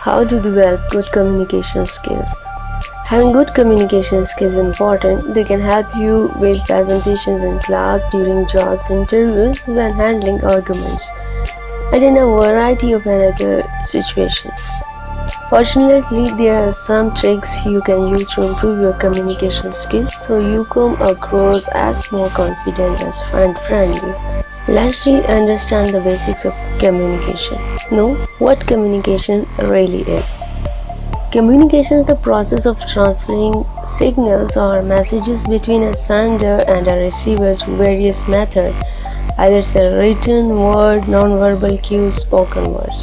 How to develop good communication skills. Having good communication skills is important. They can help you with presentations in class, during jobs interviews, when handling arguments, and in a variety of other situations. Fortunately, there are some tricks you can use to improve your communication skills so you come across as more confident and friendly. Let's understand the basics of communication. Know what communication really is. Communication is the process of transferring signals or messages between a sender and a receiver through various methods, either it's a written word, non-verbal cues, spoken words.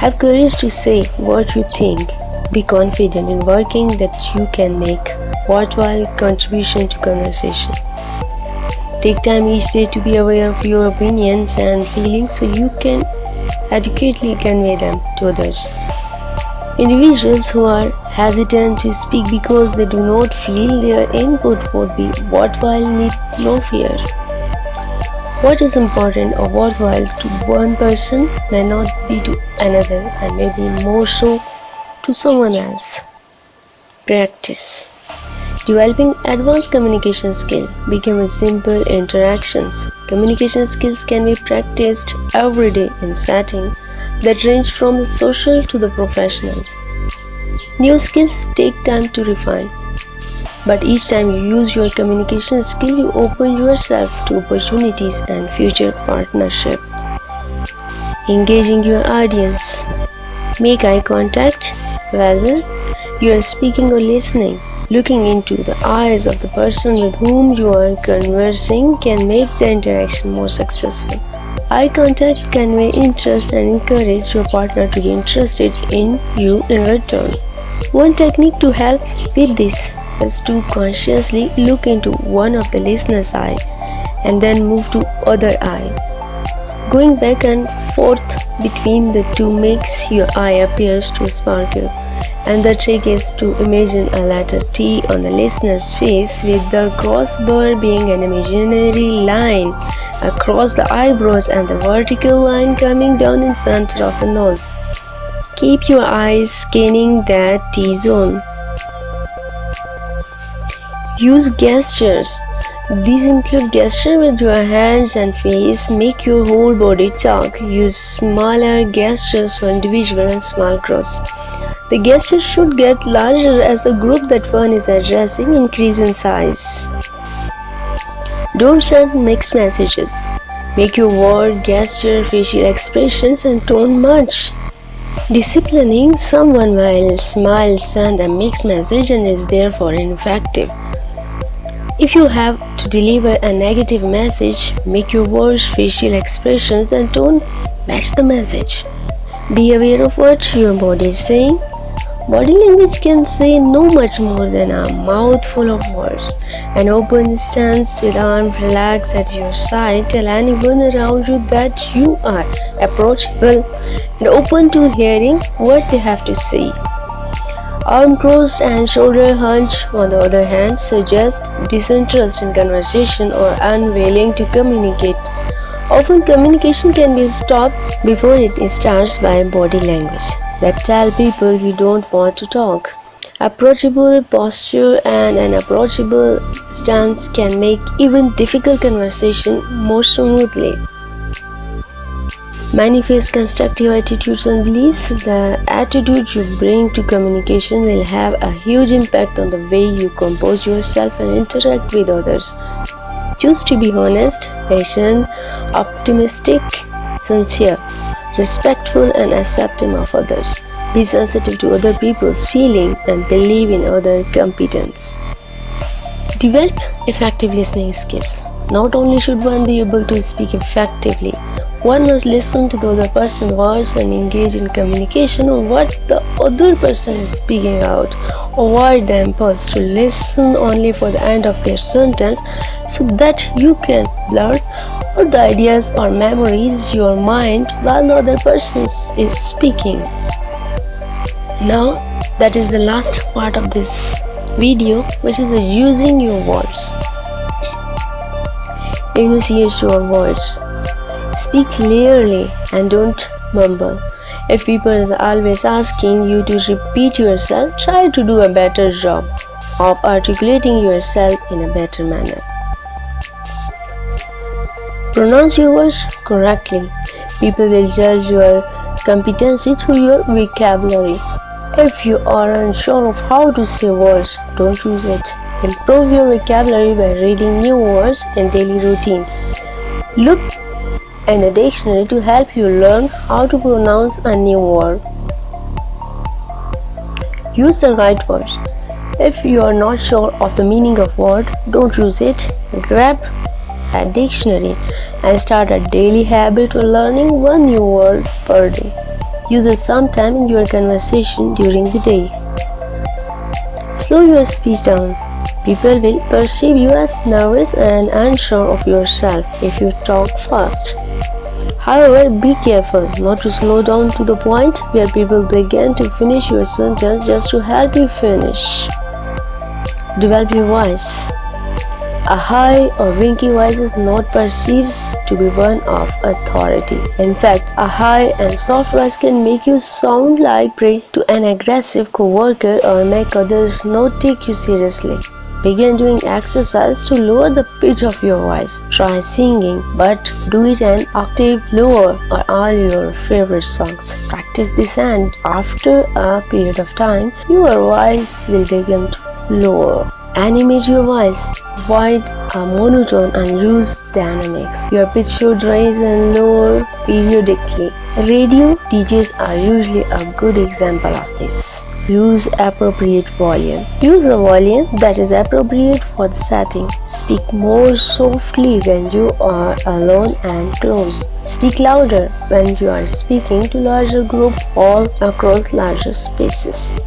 Have courage to say what you think. Be confident in working that you can make worthwhile contribution to conversation. Take time each day to be aware of your opinions and feelings so you can adequately convey them to others. Individuals who are hesitant to speak because they do not feel their input would be worthwhile need no fear. What is important or worthwhile to one person may not be to another and may be more so to someone else. Practice. Developing advanced communication skill begin with simple interactions. Communication skills can be practiced every day in settings that range from the social to the professionals. New skills take time to refine, but each time you use your communication skill, you open yourself to opportunities and future partnership. Engaging your audience. Make eye contact whether you are speaking or listening. Looking into the eyes of the person with whom you are conversing can make the interaction more successful. Eye contact convey interest and encourage your partner to be interested in you in return. One technique to help with this is to consciously look into one of the listener's eye and then move to other eye. Going back and forth between the two makes your eye appears to sparkle. And the trick is to imagine a letter T on the listener's face with the crossbar being an imaginary line across the eyebrows and the vertical line coming down in center of the nose. Keep your eyes scanning that T-zone. Use gestures. These include gestures with your hands and face. Make your whole body talk. Use smaller gestures for individual and small groups. The gestures should get larger as the group that one is addressing increase in size. Don't send mixed messages. Make your word, gesture, facial expressions and tone match. Disciplining someone while smile send a mixed message and is therefore ineffective. If you have to deliver a negative message, make your words, facial expressions and tone match the message. Be aware of what your body is saying. Body language can say no much more than a mouthful of words. An open stance with arms relaxed at your side tell anyone around you that you are approachable and open to hearing what they have to say. Arm crossed and shoulder hunch, on the other hand, suggest disinterest in conversation or unwilling to communicate. Often communication can be stopped before it starts by body language that tell people you don't want to talk. Approachable posture and an approachable stance can make even difficult conversation more smoothly. Manifest constructive attitudes and beliefs. The attitude you bring to communication will have a huge impact on the way you compose yourself and interact with others. Choose to be honest, patient, optimistic, sincere, respectful and accepting of others. Be sensitive to other people's feelings and believe in other competence. Develop effective listening skills. Not only should one be able to speak effectively, one must listen to the other person's words and engage in communication on what the other person is speaking out. Avoid the impulse to listen only for the end of their sentence so that you can blurt out the ideas or memories your mind while the other person is speaking. Now that is the last part of this video, which is using your words. Enunciate your words. Speak clearly and don't mumble. If people are always asking you to repeat yourself, try to do a better job of articulating yourself in a better manner. Pronounce your words correctly. People will judge your competency through your vocabulary. If you are unsure of how to say words, don't use it. Improve your vocabulary by reading new words in daily routine. Look in a dictionary to help you learn how to pronounce a new word. Use the right words. If you are not sure of the meaning of word, don't use it. Grab a dictionary and start a daily habit of learning one new word per day. Use it sometime in your conversation during the day. Slow your speech down. People will perceive you as nervous and unsure of yourself if you talk fast. However, be careful not to slow down to the point where people begin to finish your sentence just to help you finish. Develop your voice. A high or winky voice is not perceived to be one of authority. In fact, a high and soft voice can make you sound like prey to an aggressive coworker or make others not take you seriously. Begin doing exercise to lower the pitch of your voice. Try singing, but do it an octave lower or all your favorite songs. Practice this and after a period of time, your voice will begin to lower. Animate your voice. Avoid a monotone and use dynamics. Your pitch should rise and lower periodically. Radio DJs are usually a good example of this. Use appropriate volume. Use a volume that is appropriate for the setting. Speak more softly when you are alone and close. Speak louder when you are speaking to larger group or across larger spaces.